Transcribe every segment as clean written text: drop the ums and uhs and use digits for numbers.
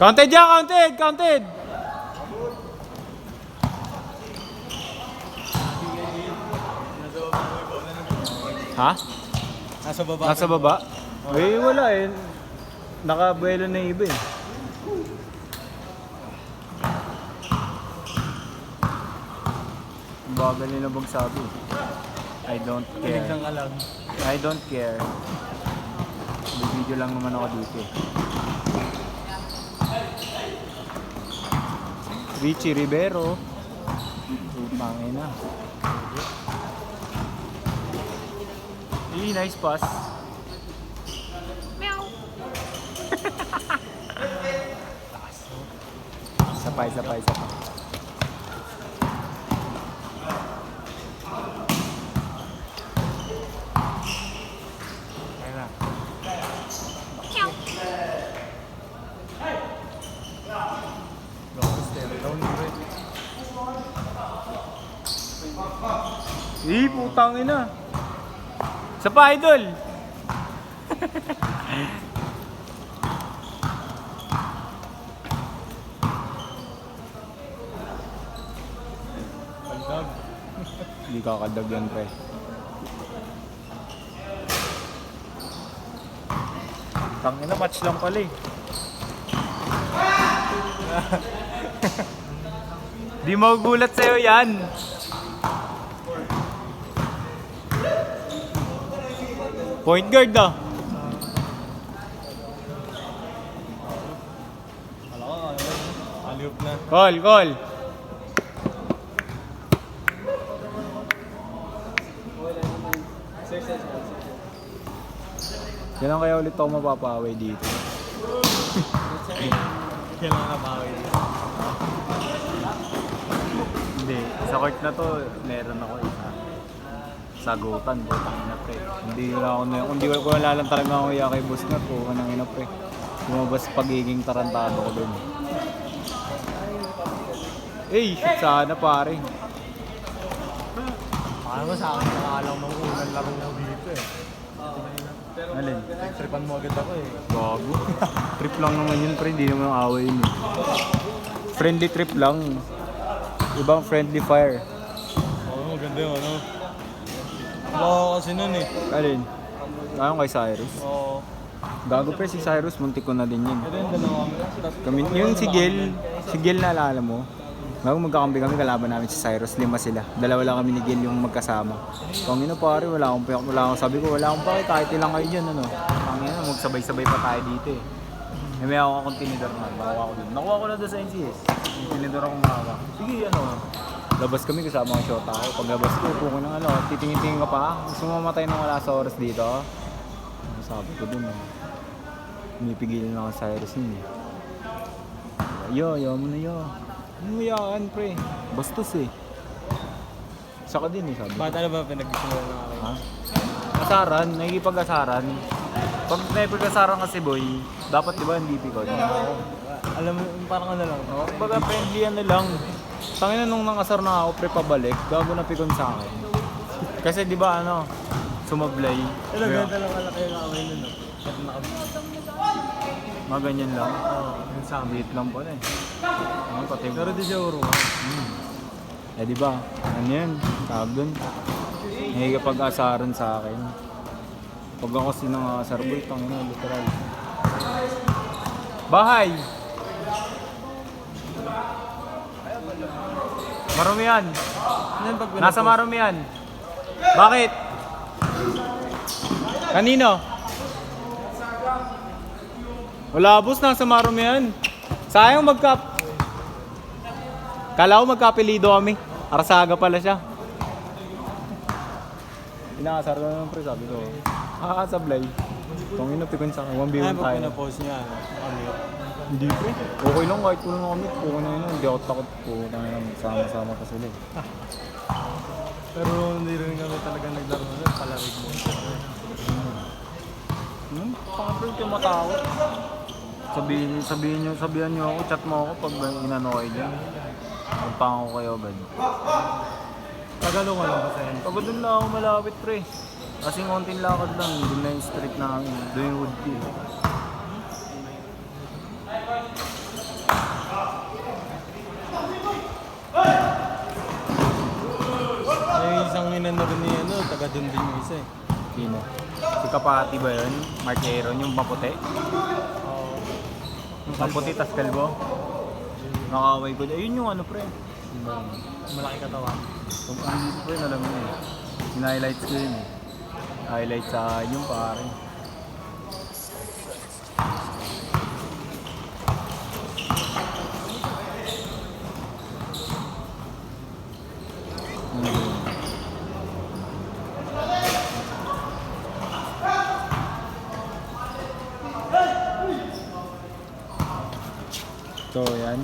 Counted dyan, counted, counted. Ha? Nasa baba. Nasa baba? Eh, wala eh. Nakabuelo na yung iba eh. Ang bagal nila magsabi. I don't care. Tinignan ka lang. I don't care. May video lang naman ako dito eh. Richie Rivero. Putangin na. Nice pass. Meow. Sapay. Ayun na. Putangin na. Sa pa, idol. Pagdag. Hindi kakadag yan, pre. Tangina, match lang pala eh. Di magugulat sa'yo yan. Point guard ah. Wala ko, aliup na. Call. Kailan kaya ulit ako mapapaway dito? Kailangan na bawi dito. Hindi, sa court na to, meron ako isa. Sagutan, butang ina pre. Hindi ko lang talaga ako iya kay boss na po, kanang ina pre. Lumabas pagiging tarantado ko dun. Eh, shoot sana pare. Paano ba sa akin nakakalang nung unang laro mo dito eh. Alin? Tripan mo agad ako eh. Gago. Trip lang naman yun pre, hindi naman away yun eh. Friendly trip lang. Ibang friendly fire. Oo, maganda yung ano. Wala kasi nun eh. Alin? Ayaw kay Cyrus. Oo. Gago pre si Cyrus, muntik ko na din yun. Ito yung dalawa. Kami, yung si Gil naalala mo? Bago magkakampi kami, kalaban namin si Cyrus, 5 sila. Dalawa lang kami ni Gil yung magkasama. Pangina pare, wala akong sabi ko, wala akong pake, kahit ilang kayo dyan, ano. Pangina, magsabay-sabay pa tayo dito eh. May akong tinidor na, baka ako dun. Nakuha ko na doon sa NCS. Yung tinidor akong mahawak. Sige, ano. Labas kami kasama ang shota ako. Paglabas ko, puko ng ano, titingin-tingin ka pa. Gusto mo mamatay nang wala sa oras dito. Sabi ko dun, Pinipigilan ako sa Cyrus yun eh. Yo mo na yo. Ano yan, pre? Bastos eh. Saka din eh, sabi. Bakit ano ba pinag-isimulan na ako? Ha? Asaran, nakikipag-asaran. Pag nakikipag-asaran kasi boy, dapat diba hindi pikon? Alam mo, parang ano lang. No? Baga friendly ano lang. Tangina nung nangasar na ako, pre, pabalik, gago na pikon sa akin. Kasi diba ano, sumablay. Talaga lang kalaki yung away nun. At Mga ganyan lang. yung sa amin. Liit lang pala eh. Ano, pati. Pero di siya urungan. Eh di ba? Ano yan? Tawag dun. Nakikipag-asaran sa akin. Pag ako sinangasar, boy, tangina, literal. Bahay! Marumihan! Yan pag Nasa Marumihan! Bakit? Kanino? Wala boss, nasa Marumihan. Sayang Kala ko magkapilido kami. Arasaga pala siya. Pinakasar ko naman pre, sabi ko. Sablay. Kung inapikon sa akin, 1v1 Ay, pag tayo. pinapost niya, ano yun? Hindi pre. Okay lang kahit kulang kami. Okay na yun. Hindi ako takot po. Sama-sama pa sila. Pero hindi rin kami talaga naglaro nun, palarig mo. Pakapal kayo matakot. Sabihan nyo ako, chat mo ako pag inano kayo dyan. Magpangako kayo agad. Tagalo ka lang ba sa yan? Pagod doon lang ako malapit pre. Kasi konting lakad lang, doon na yung street namin. Doon yung wood tea. inano rin ni ano, taga dun din yung isa eh. Sino? Si Kapati ba yun? Mark Aaron, yung maputi? Oo. Maputi tas kalbo? Nakaway ko. Ayun yung ano pre. Malaki katawan. Ang dito pre, alam mo yun eh. Hina-highlights ko yun eh. Highlight sa yung pare. So yan.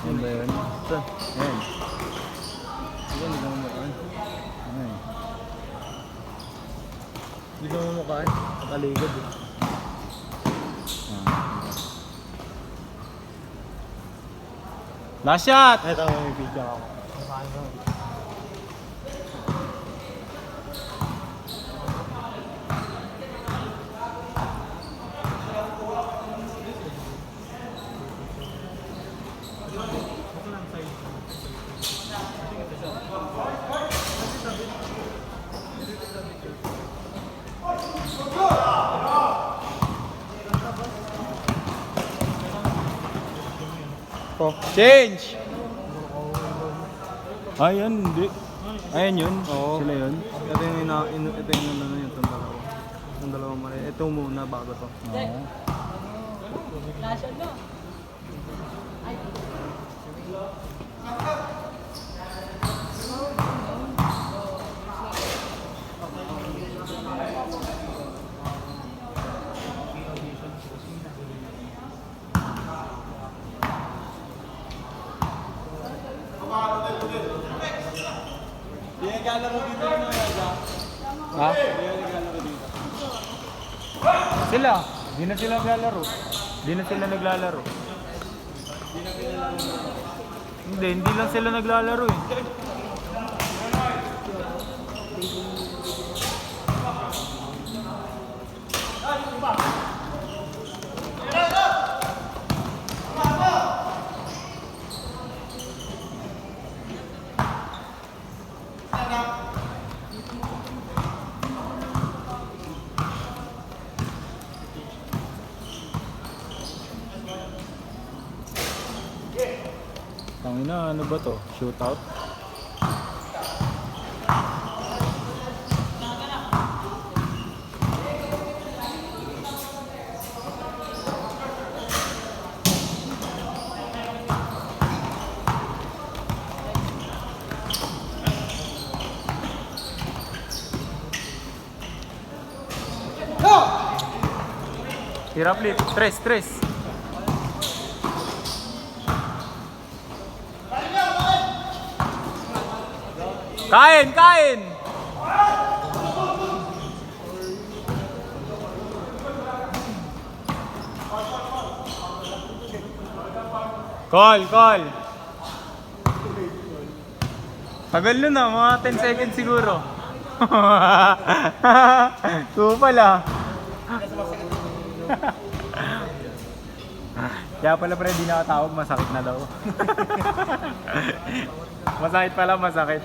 Yan ba yun? Ito. Yan. Hindi ko mamukaan. Yan. Hindi ko mamukaan. Nakaligod eh. Last shot! Ito, may video ako. Nakain ko. Oh. Change! Ayun, hindi. Ayun yun. Oo. Sila yun. Ito yung ito yung ano yun, itong dalawa. Itong dalawang mali. Ito muna bago to. Oo. Hindi yung galaro dito yung nalaga. Ha? Hindi yung galaro dito. Sila. Di na sila naglalaro. Di na sila naglalaro. Hindi lang sila naglalaro eh. Tangina, ano ba to? Shootout? Hirap lip. Tres. Kain! Call! Tagal nun ah, mga 10 seconds siguro. Tuwa pala. Kaya pala pre, di nakatawag, masakit na daw. Masakit pala, masakit.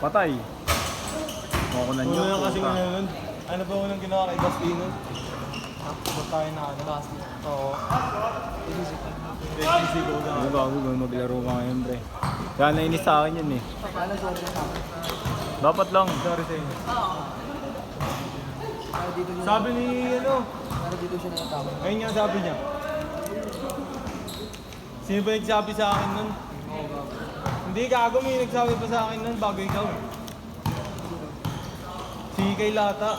Patay. Makunan nyo. Una kasi ngayon, ano ba unang ginawa kay Bastino? Ba't tayo na ano? Oo. Physical na. Ano bago maglaro ka ngayon pre? Kaya nainis sa akin yun eh. Dapat lang. Sorry sa inyo. Sabi ni ano? Ayun nga sabi niya. Sino ba nagsabi sa akin nun? Hindi, gago, may nagsabi pa sa akin nun bago ikaw. Si Kay Lata.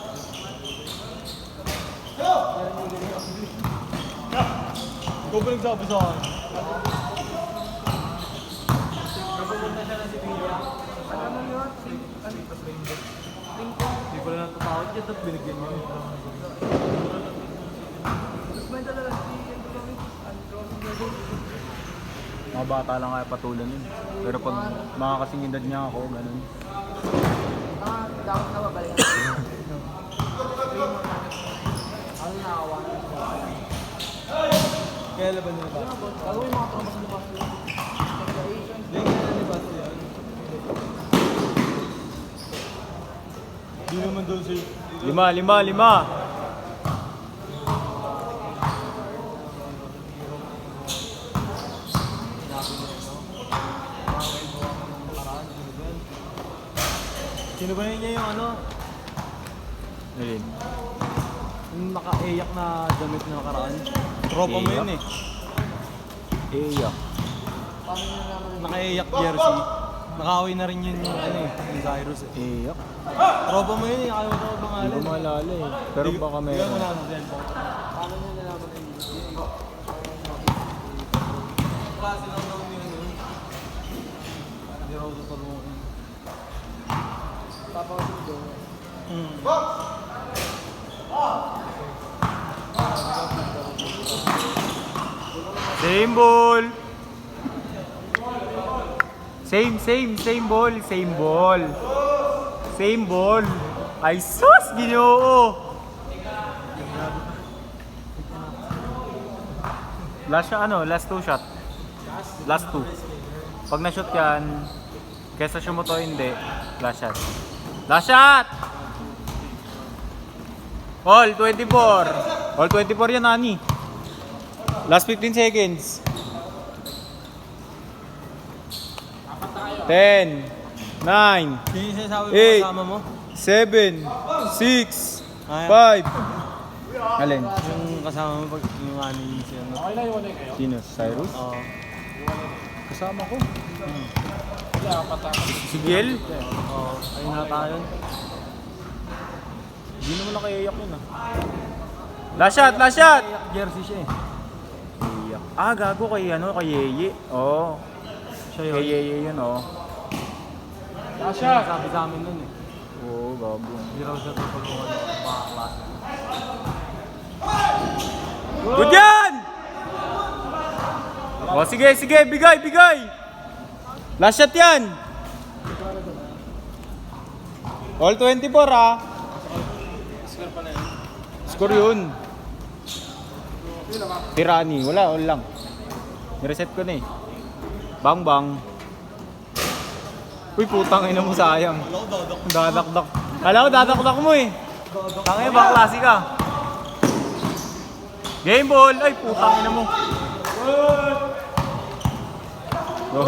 Ikaw ba nagsabi sa akin? Napupunta siya na si Pia. Ano naman yun? Hindi ko na natatawag niya, tapos binigyan niya. Mga bata lang kaya patulan yun. Pero pag mga kasing edad niya ako, ganun. Dapat na babalik. Ano nakawa? Kaya laban niya ba? Gagawin mga tropa sa labas. Hindi, kaya ni Basti yan. Hindi naman daw siya. 5. Sino ba niya yung ano? Alin? Yung naka-ayak na damit na nakaraan? Tropa mo yun eh. Iyak. Naka-ayak jersey. Nakaway na rin yun yung ano eh, yung Cyrus eh. Iyak. Tropa mo yun eh, ayaw ko Hindi pangalan. ko maalala eh. Pero baka Bigyan mo meron. na sa cellphone. Paano nyo nalaman na yun? Klase lang daw yun yun. Hindi raw sa tulungan. Papakasig doon. Same ball. Same ball. Same ball. Ay sus, Ginoo. Last shot ano? Last 2 shot. Last 2. Pag na-shoot yan, kesa siya mo to hindi. Last shot. Last shot! All 24. All 24 yan, Ani. Last 15 seconds. 10, 9, Yung sinasabi mo 8, kasama mo? 7, 6, Ay. 5. Alin? Yung kasama mo pag yung ano yung siya no? Sino? Cyrus? Oo. Kasama ko. Si Giel? Oo. Ayun na tayo. Hindi naman nakaiyak yun ah. Last shot! Last shot! Jersey siya eh. Iyak. Ah, gago kay ano, kay Yeye. Oo. Siya Kay yun. Yeye yun, oh. Siya! Sabi sa amin nun eh. Oo, gago. Hindi raw siya tutulungan ng mga klase. Good yan! O, sige, bigay! Last shot yan! All 24 ah. Score pa na yun. Score yun. Tirani, wala, all lang. Nireset ko na eh. Bang. Uy, putang ina mo, sayang. Dadakdak. Alam ko, dadakdak mo eh. Tangin, bang klase ka. Game ball! Ay, putang ina mo. Go.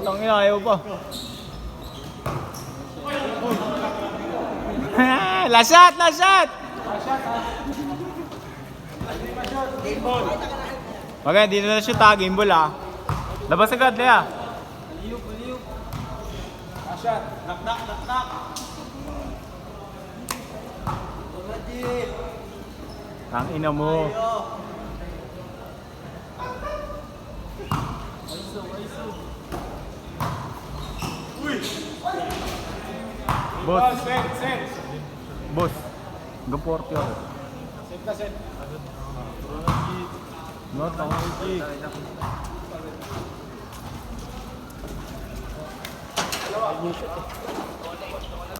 Tangin, ayaw pa. Last shot! Okay, di na shoot ha, game ball ha. Labas agad, Lea. Tang ina mo. Boss. Boss. Hanggang 40 ako. Set. Not ako.